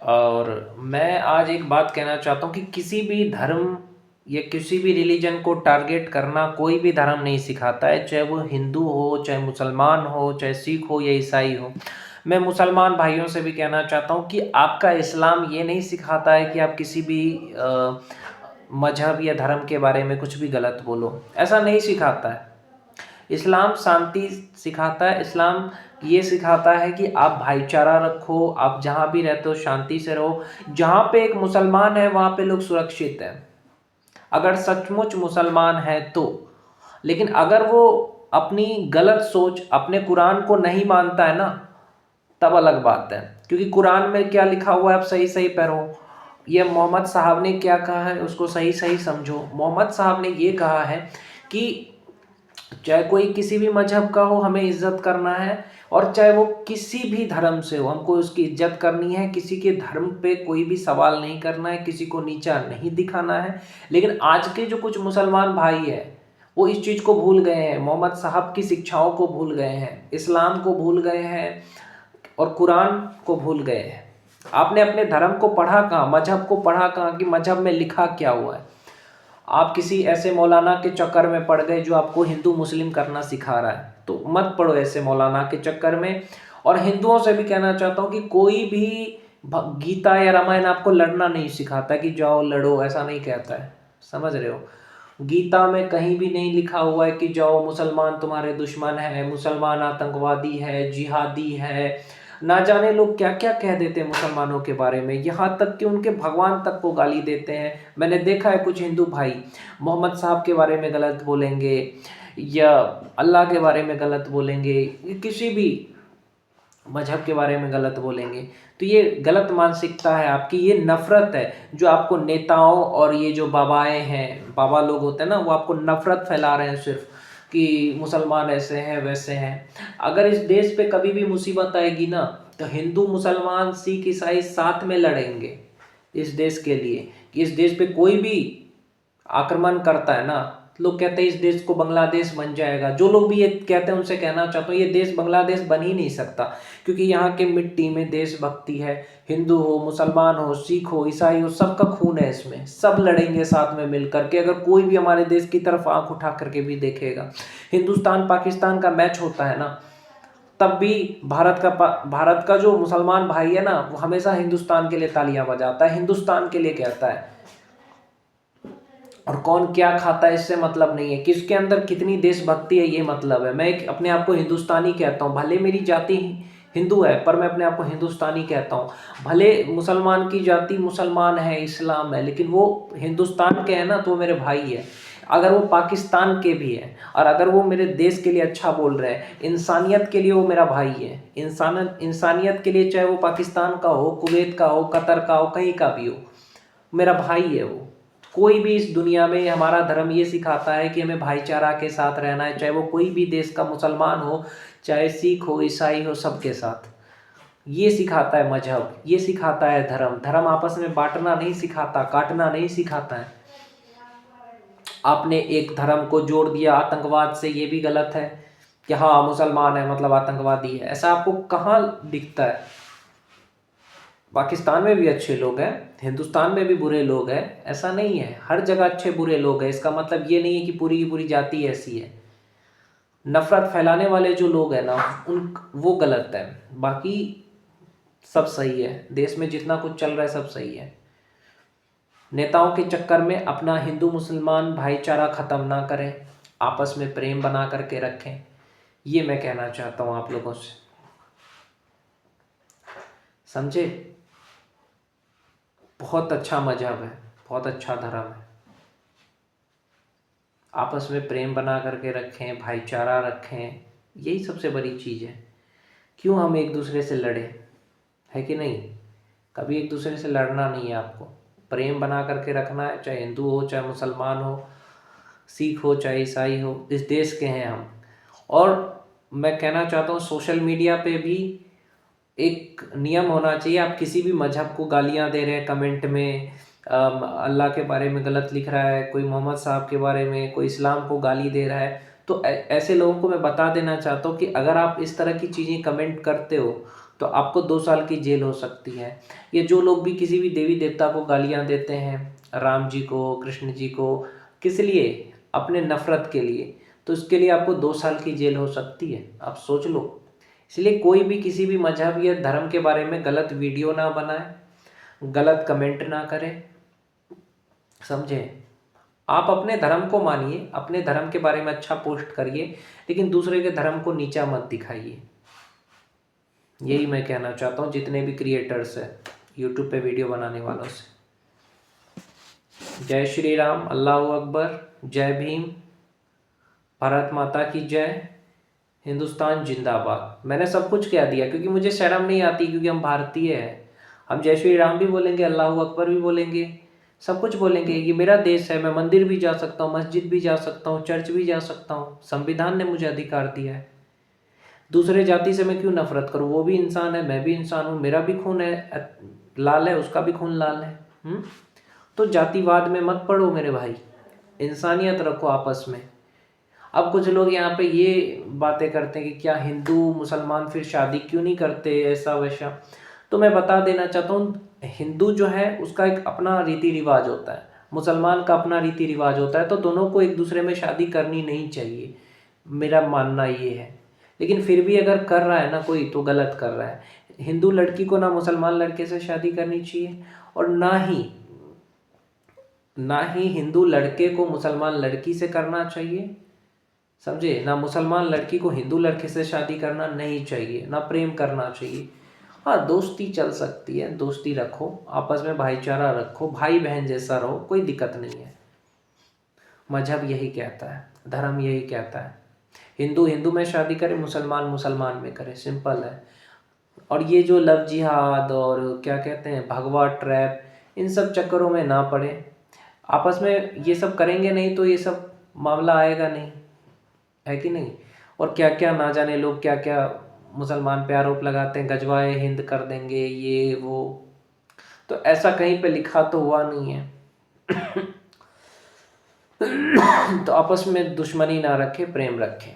और मैं आज एक बात कहना चाहता हूँ कि किसी भी धर्म या किसी भी रिलीजन को टारगेट करना कोई भी धर्म नहीं सिखाता है, चाहे वो हिंदू हो, चाहे मुसलमान हो, चाहे सिख हो या ईसाई हो। मैं मुसलमान भाइयों से भी कहना चाहता हूँ कि आपका इस्लाम ये नहीं सिखाता है कि आप किसी भी मजहब या धर्म के बारे में कुछ भी गलत बोलो, ऐसा नहीं सिखाता है। इस्लाम शांति सिखाता है। इस्लाम ये सिखाता है कि आप भाईचारा रखो, आप जहाँ भी रहते हो शांति से रहो। जहाँ पे एक मुसलमान है वहाँ पे लोग सुरक्षित हैं, अगर सचमुच मुसलमान है तो। लेकिन अगर वो अपनी गलत सोच, अपने कुरान को नहीं मानता है ना, तब अलग बात है। क्योंकि कुरान में क्या लिखा हुआ है आप सही सही पढ़ो। ये मोहम्मद साहब ने क्या कहा है उसको सही सही समझो। मोहम्मद साहब ने ये कहा है कि चाहे कोई किसी भी मजहब का हो, हमें इज्जत करना है, और चाहे वो किसी भी धर्म से हो, हमको उसकी इज्जत करनी है। किसी के धर्म पे कोई भी सवाल नहीं करना है, किसी को नीचा नहीं दिखाना है। लेकिन आज के जो कुछ मुसलमान भाई है वो इस चीज़ को भूल गए हैं, मोहम्मद साहब की शिक्षाओं को भूल गए हैं, इस्लाम को भूल गए हैं और कुरान को भूल गए हैं। आपने अपने धर्म को पढ़ा कहाँ, मजहब को पढ़ा कहाँ कि मजहब में लिखा क्या हुआ है? आप किसी ऐसे मौलाना के चक्कर में पड़ गए जो आपको हिंदू मुस्लिम करना सिखा रहा है, तो मत पड़ो ऐसे मौलाना के चक्कर में। और हिंदुओं से भी कहना चाहता हूँ कि कोई भी गीता या रामायण आपको लड़ना नहीं सिखाता कि जाओ लड़ो, ऐसा नहीं कहता है। समझ रहे हो? गीता में कहीं भी नहीं लिखा हुआ है कि जाओ मुसलमान तुम्हारे दुश्मन है, मुसलमान आतंकवादी है, जिहादी है। ना जाने लोग क्या क्या कह देते हैं मुसलमानों के बारे में, यहाँ तक कि उनके भगवान तक को गाली देते हैं। मैंने देखा है कुछ हिंदू भाई मोहम्मद साहब के बारे में गलत बोलेंगे या अल्लाह के बारे में गलत बोलेंगे, किसी भी मजहब के बारे में गलत बोलेंगे। तो ये गलत मानसिकता है आपकी, ये नफरत है जो आपको नेताओं और ये जो बाबाएं हैं, बाबा लोग होते हैं ना, वो आपको नफरत फैला रहे हैं सिर्फ कि मुसलमान ऐसे हैं वैसे हैं। अगर इस देश पे कभी भी मुसीबत आएगी ना, तो हिंदू मुसलमान सिख ईसाई साथ में लड़ेंगे इस देश के लिए। कि इस देश पे कोई भी आक्रमण करता है ना, लोग कहते हैं इस देश को बांग्लादेश बन जाएगा। जो लोग भी ये कहते हैं उनसे कहना चाहता हूँ ये देश बांग्लादेश बन ही नहीं सकता। क्योंकि यहाँ के मिट्टी में देशभक्ति है। हिंदू हो, मुसलमान हो, सिख हो, ईसाई हो, सबका खून है इसमें। सब लड़ेंगे साथ में मिल करके। अगर कोई भी हमारे देश की तरफ आंख उठा करके भी देखेगा, हिंदुस्तान पाकिस्तान का मैच होता है ना, तब भी भारत का जो मुसलमान भाई है ना, वो हमेशा हिंदुस्तान के लिए तालियां बजाता है, हिंदुस्तान के लिए कहता है। और कौन क्या खाता है इससे मतलब नहीं है, किसके अंदर कितनी देशभक्ति है ये मतलब है। मैं अपने आप को हिंदुस्तानी कहता हूँ, भले मेरी जाति हिंदू है पर मैं अपने आप को हिंदुस्तानी कहता हूँ। भले मुसलमान की जाति मुसलमान है, इस्लाम है, लेकिन वो हिंदुस्तान के हैं ना, तो वो मेरे भाई है। अगर वो पाकिस्तान के भी है और अगर वो मेरे देश के लिए अच्छा बोल रहे हैं, इंसानियत के लिए वो मेरा भाई है। इंसानियत के लिए, चाहे वो पाकिस्तान का हो, कुवैत का हो, कतर का हो, कहीं का भी हो, मेरा भाई है वो। कोई भी इस दुनिया में, हमारा धर्म ये सिखाता है कि हमें भाईचारा के साथ रहना है, चाहे वो कोई भी देश का मुसलमान हो, चाहे सिख हो, ईसाई हो, सबके साथ। ये सिखाता है मजहब, ये सिखाता है धर्म। धर्म आपस में बांटना नहीं सिखाता, काटना नहीं सिखाता है। आपने एक धर्म को जोड़ दिया आतंकवाद से, ये भी गलत है कि हाँ मुसलमान है मतलब आतंकवादी है। ऐसा आपको कहाँ दिखता है? पाकिस्तान में भी अच्छे लोग हैं, हिंदुस्तान में भी बुरे लोग हैं, ऐसा नहीं है। हर जगह अच्छे बुरे लोग हैं। इसका मतलब ये नहीं है कि पूरी की पूरी जाति ऐसी है। नफरत फैलाने वाले जो लोग हैं ना, उन वो गलत है। बाकी सब सही है, देश में जितना कुछ चल रहा है सब सही है। नेताओं के चक्कर में अपना हिंदू मुसलमान भाईचारा ख़त्म ना करें, आपस में प्रेम बना करके रखें। ये मैं कहना चाहता हूँ आप लोगों से, समझे? बहुत अच्छा मजहब है, बहुत अच्छा धर्म है। आपस में प्रेम बना करके रखें, भाईचारा रखें, यही सबसे बड़ी चीज़ है। क्यों हम एक दूसरे से लड़े, है कि नहीं? कभी एक दूसरे से लड़ना नहीं है आपको, प्रेम बना करके रखना है। चाहे हिंदू हो, चाहे मुसलमान हो, सिख हो, चाहे ईसाई हो, इस देश के हैं हम। और मैं कहना चाहता हूँ सोशल मीडिया पे भी एक नियम होना चाहिए। आप किसी भी मजहब को गालियाँ दे रहे हैं कमेंट में, अल्लाह के बारे में गलत लिख रहा है, कोई मोहम्मद साहब के बारे में, कोई इस्लाम को गाली दे रहा है, तो ऐसे लोगों को मैं बता देना चाहता हूँ कि अगर आप इस तरह की चीज़ें कमेंट करते हो तो आपको 2 साल की जेल हो सकती है। ये जो लोग भी किसी भी देवी देवता को गालियाँ देते हैं, राम जी को, कृष्ण जी को, किस लिए? अपने नफ़रत के लिए, तो इसके लिए आपको 2 साल की जेल हो सकती है। आप सोच लो। इसलिए कोई भी किसी भी मज़हब या धर्म के बारे में गलत वीडियो ना बनाए, गलत कमेंट ना करे, समझे? आप अपने धर्म को मानिए, अपने धर्म के बारे में अच्छा पोस्ट करिए, लेकिन दूसरे के धर्म को नीचा मत दिखाइए। यही मैं कहना चाहता हूँ जितने भी क्रिएटर्स हैं यूट्यूब पे वीडियो बनाने वालों से। जय श्री राम, अल्लाह अकबर, जय भीम, भारत माता की जय, हिंदुस्तान जिंदाबाद। मैंने सब कुछ कह दिया क्योंकि मुझे शर्म नहीं आती, क्योंकि हम भारतीय हैं। हम जय श्री राम भी बोलेंगे, अल्लाह अकबर भी बोलेंगे, सब कुछ बोलेंगे। ये मेरा देश है, मैं मंदिर भी जा सकता हूँ, मस्जिद भी जा सकता हूँ, चर्च भी जा सकता हूँ। संविधान ने मुझे अधिकार दिया है। दूसरे जाति से मैं क्यों नफरत करूँ? वो भी इंसान है, मैं भी इंसान हूँ, मेरा भी खून है लाल है, उसका भी खून लाल है। तो जातिवाद में मत पड़ो मेरे भाई, इंसानियत रखो आपस में। अब कुछ लोग यहाँ पे ये बातें करते हैं कि क्या हिंदू मुसलमान फिर शादी क्यों नहीं करते, ऐसा वैसा। तो मैं बता देना चाहता हूँ, हिंदू जो है उसका एक अपना रीति रिवाज होता है, मुसलमान का अपना रीति रिवाज होता है, तो दोनों को एक दूसरे में शादी करनी नहीं चाहिए, मेरा मानना ये है। लेकिन फिर भी अगर कर रहा है ना कोई, तो गलत कर रहा है। हिंदू लड़की को ना मुसलमान लड़के से शादी करनी चाहिए, और ना ही हिंदू लड़के को मुसलमान लड़की से करना चाहिए, समझे? ना मुसलमान लड़की को हिंदू लड़के से शादी करना नहीं चाहिए, ना प्रेम करना चाहिए। हाँ, दोस्ती चल सकती है, दोस्ती रखो, आपस में भाईचारा रखो, भाई बहन जैसा रहो, कोई दिक्कत नहीं है। मजहब यही कहता है, धर्म यही कहता है। हिंदू हिंदू में शादी करे, मुसलमान मुसलमान में करे, सिंपल है। और ये जो लव जिहाद और क्या कहते हैं भगवा ट्रैप, इन सब चक्करों में ना पड़े। आपस में ये सब करेंगे नहीं तो ये सब मामला आएगा नहीं, है कि नहीं? और क्या क्या ना जाने लोग क्या क्या मुसलमान पे आरोप लगाते हैं, गजवाए हिंद कर देंगे, ये वो। तो ऐसा कहीं पे लिखा तो हुआ नहीं है। तो आपस में दुश्मनी ना रखें, प्रेम रखें।